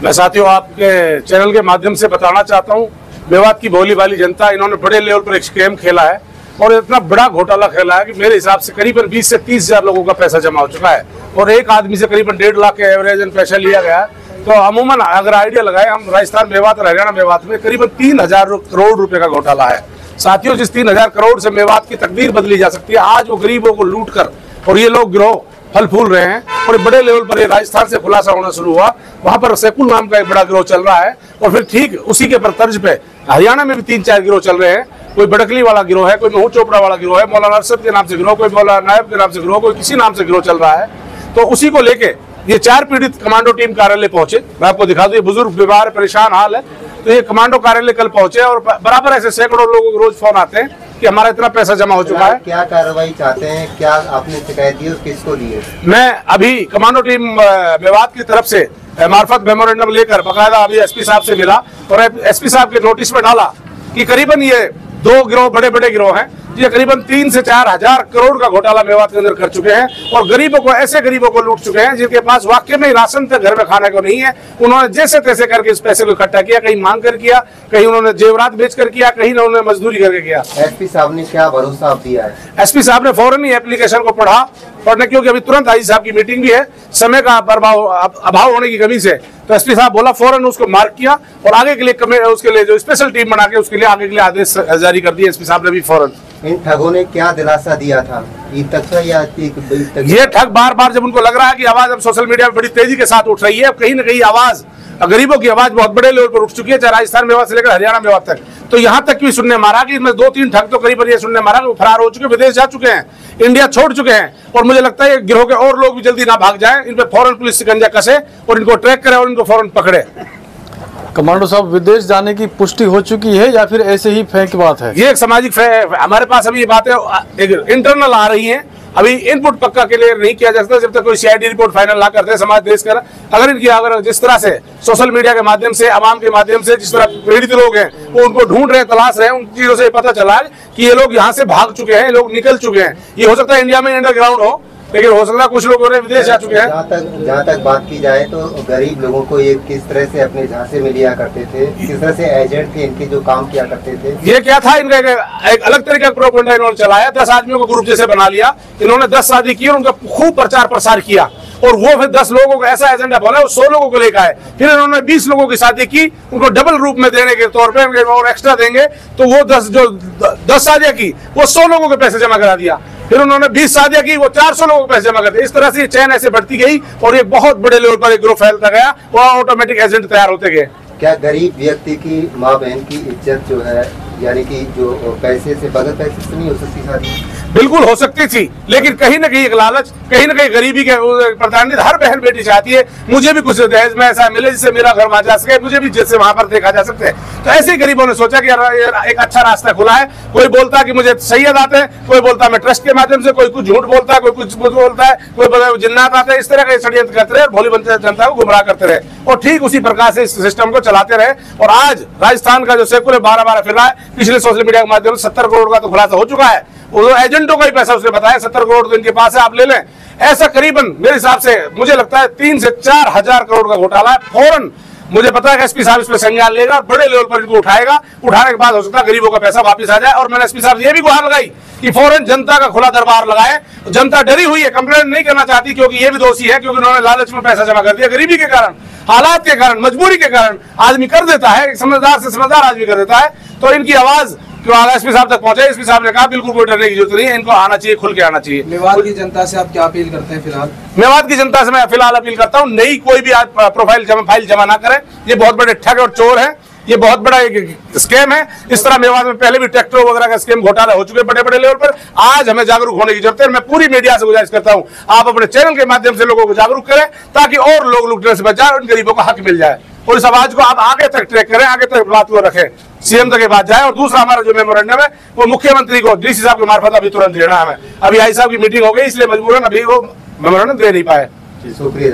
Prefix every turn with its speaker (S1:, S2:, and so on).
S1: मैं साथियों आपके चैनल के माध्यम से बताना चाहता हूँ, मेवात की भोली भाली जनता, इन्होंने बड़े लेवल पर एक स्कैम खेला है और इतना बड़ा घोटाला खेला है कि मेरे हिसाब से करीबन 20 से 30 हजार लोगों का पैसा जमा हो चुका है और एक आदमी से करीबन 1.5 लाख के एवरेज पैसा लिया गया है। तो अमूमन अगर आइडिया लगाए, हम राजस्थान मेवात और हरियाणा मेवात में करीबन 3000 करोड़ रुपए का घोटाला है। साथियों, जिस 3000 करोड़ से मेवात की तकदीर बदली जा सकती है, आज वो गरीबों को लूट कर और ये लोग गिरोह फल फूल रहे हैं और बड़े लेवल पर ये राजस्थान से खुलासा होना शुरू हुआ। वहां पर सैकुल नाम का एक बड़ा गिरोह चल रहा है और फिर ठीक उसी के पर तर्ज पे हरियाणा में भी 3-4 गिरोह चल रहे हैं। कोई बड़कली वाला गिरोह है, कोई महू चोपड़ा वाला गिरोह है, मौलाना अरशद के नाम से गिरोह, कोई मौलाना नायब के नाम से गिरोह, कोई किसी नाम से गिरोह चल रहा है। तो उसी को लेके ये 4 पीड़ित कमांडो टीम कार्यालय पहुंचे। मैं आपको दिखा दूं, ये बुजुर्ग बीमार परेशान हाल है। तो ये कमांडो कार्यालय कल पहुंचे और बराबर ऐसे सैकड़ों लोगों को रोज फोन आते हैं कि हमारा इतना पैसा जमा हो चुका है।
S2: क्या कार्रवाई चाहते हैं, क्या आपने शिकायत दी और किसको दी है?
S1: मैं अभी कमांडो टीम मेवात की तरफ से मार्फत मेमोरेंडम लेकर बकायदा अभी एसपी साहब से मिला और एसपी साहब के नोटिस में डाला कि करीबन ये 2 गिरोह बड़े बड़े गिरोह हैं, ये करीबन 3 से 4 हजार करोड़ का घोटाला मेवात के अंदर कर चुके हैं और गरीबों को, ऐसे गरीबों को लूट चुके हैं जिनके पास वाकई में राशन तक घर में खाने को नहीं है। उन्होंने जैसे तैसे करके इस पैसे को इकट्ठा किया, कहीं मांग कर किया, कहीं उन्होंने जेवरात बेच कर किया, कहीं उन्होंने मजदूरी करके किया।
S2: एसपी साहब ने क्या भरोसा दिया है?
S1: एसपी साहब ने फौरन ही एप्लीकेशन को पढ़ने, क्योंकि अभी तुरंत आई साहब की मीटिंग भी है, समय का अभाव होने की कमी से, तो एसपी साहब बोला फौरन उसको मार्क किया और आगे के लिए उसके लिए जो स्पेशल टीम बना के उसके लिए आगे के लिए आदेश जारी कर दिए एसपी साहब ने भी फौरन।
S2: इन ठगों ने क्या दिलासा दिया था? ईद तक से या
S1: ये ठग बार बार जब उनको लग रहा है कि आवाज अब सोशल मीडिया में बड़ी तेजी के साथ उठ रही है, कहीं ना कहीं आवाज, गरीबों की आवाज बहुत बड़े लेवल पर उठ चुकी है, चाहे राजस्थान मेवात से लेकर हरियाणा मेवात तक। तो यहाँ तक भी सुनने मारा कि इसमें 2-3 ठग तो करीबन ये सुनने मारा कि वो फरार हो चुके, विदेश जा चुके हैं, इंडिया छोड़ चुके हैं और मुझे लगता है गिरोह के और लोग भी जल्दी ना भाग जाएं, इन पे फौरन पुलिस शिकंजा कसे और इनको ट्रैक करे और इनको फौरन पकड़े।
S3: कमांडो साहब, विदेश जाने की पुष्टि हो चुकी है या फिर ऐसे ही फेक बात है?
S1: ये एक सामाजिक हमारे पास अभी ये बातें एक इंटरनल आ रही हैं, अभी इनपुट पक्का क्लियर नहीं किया जा सकता जब तक कोई सीआईडी रिपोर्ट फाइनल ना करते हैं समाज देश का। अगर जिस तरह से सोशल मीडिया के माध्यम से, आवाम के माध्यम से जिस तरह पीड़ित लोग हैं वो उनको ढूंढ रहे हैं, तलाश रहे हैं, उन चीजों से पता चला है कि ये लोग यहाँ से भाग चुके हैं, लोग निकल चुके हैं। ये हो सकता है इंडिया में अंडरग्राउंड हो, लेकिन हो सकता है कुछ लोगों ने विदेश जा चुके हैं।
S2: जहाँ तक बात की जाए तो गरीब लोगों को ये किस तरह से अपने झांसे में लिया करते थे, किस तरह से एजेंट थे इनके जो काम किया करते थे?
S1: ये क्या था, इनका एक अलग तरीके का प्रोपेगेंडा इन्होंने चलाया। 10 आदमियों को ग्रुप जैसे बना लिया, इन्होंने 10 शादी की, उनका खूब प्रचार प्रसार किया और वो फिर 10 लोगों को ऐसा एजेंडा बोला, वो 100 लोगों को लेकर आए। फिर इन्होंने 20 लोगों की शादी की, उनको डबल रूप में देने के तौर पे और एक्स्ट्रा देंगे, तो वो 10 शादियां की, वो 100 लोगों के पैसे जमा करा दिया। फिर उन्होंने 20 शादियां की, वो 400 लोगों को पैसे जमा कर दिए। इस तरह से चैन ऐसे बढ़ती गई और ये बहुत बड़े लेवल पर एक ग्रुप फैलता गया और ऑटोमेटिक एजेंट तैयार होते गए।
S2: क्या गरीब व्यक्ति की माँ बहन की इज्जत जो है, यानी कि जो पैसे से, बगैर पैसे से नहीं हो सकती शादी?
S1: बिल्कुल हो सकती थी, लेकिन कहीं ना कहीं एक लालच, कहीं ना कहीं गरीबी के प्रधानित हर बहन बेटी चाहती है मुझे भी कुछ दहेज में ऐसा मिले जिससे मेरा घर वहां जा सके, मुझे भी जैसे वहां पर देखा जा सकता है। तो ऐसे गरीबों ने सोचा कि एक अच्छा रास्ता खुला है। कोई बोलता है कि मुझे सैयद आते हैं, कोई बोलता है मैं ट्रस्ट के माध्यम से, कोई कुछ झूठ बोलता है, कोई कुछ बोलता है, कोई बोलता है जिन्नात आते हैं। इस तरह के षड्यंत्र करते रहे और भोली जनता को गुमराह करते रहे और ठीक उसी प्रकार से इस सिस्टम को चलाते रहे। और आज राजस्थान का जो सैकुल 12-12 फिर रहा है, पिछले सोशल मीडिया के माध्यम से 70 करोड़ का तो खुलासा हो चुका है। वो एजेंटों का ही पैसा उसने बताया, 70 करोड़ तो इनके पास है, आप ले लें। ऐसा करीबन मेरे हिसाब से मुझे लगता है 3 से 4 हजार करोड़ का घोटाला है। फौरन मुझे पता है कि एसपी साहब इस पर संज्ञान लेगा, बड़े लेवल पर इनको उठाएगा। उठाने के बाद हो सकता है गरीबों का पैसा वापस आ जाए। और मैंने एसपी साहब ये भी गुहार लगाई कि फौरन जनता का खुला दरबार लगाए। जनता डरी हुई है, कंप्लेंट नहीं करना चाहती, क्योंकि ये भी दोषी है, क्योंकि उन्होंने लालच में पैसा जमा कर दिया। गरीबी के कारण, हालात के कारण, मजबूरी के कारण आदमी कर देता है, समझदार से समझदार आदमी कर देता है। तो इनकी आवाज एसपी साहब तक पहुंचे। एसपी साहब ने कहा बिल्कुल कोई डरने की जरूरत नहीं है, इनको आना चाहिए, खुल के आना चाहिए।
S4: मेवात की जनता से आप क्या अपील करते हैं फिलहाल?
S1: मेवात की जनता से मैं फिलहाल अपील करता हूं, नई कोई भी प्रोफाइल फाइल जमा ना करें। ये बहुत बड़े ठग और चोर है, ये बहुत बड़ा एक स्कैम है। इस तरह मेवात में पहले भी ट्रैक्टरों वगैरह का स्कैम घोटाला हो चुके बड़े बड़े लेवल पर। आज हमें जागरूक होने की जरूरत है। मैं पूरी मीडिया से गुजारिश करता हूं, आप अपने चैनल के माध्यम से लोगों को जागरूक करें ताकि और लोग लूटने से बच जाए और उन गरीबों का हक मिल जाए। और इस आवाज को आप आगे तक ट्रैक करें, आगे तक बात को रखें, सीएम तक ये बात जाए। और दूसरा हमारा जो मेमोरेंडम है वो मुख्यमंत्री को डीसी साहब के मार्फत अभी तुरंत देना है। हमें अभी आई साहब की मीटिंग हो गई, इसलिए मजबूरन अभी वो मेमोरेंडम दे नहीं पाए।
S2: शुक्रिया।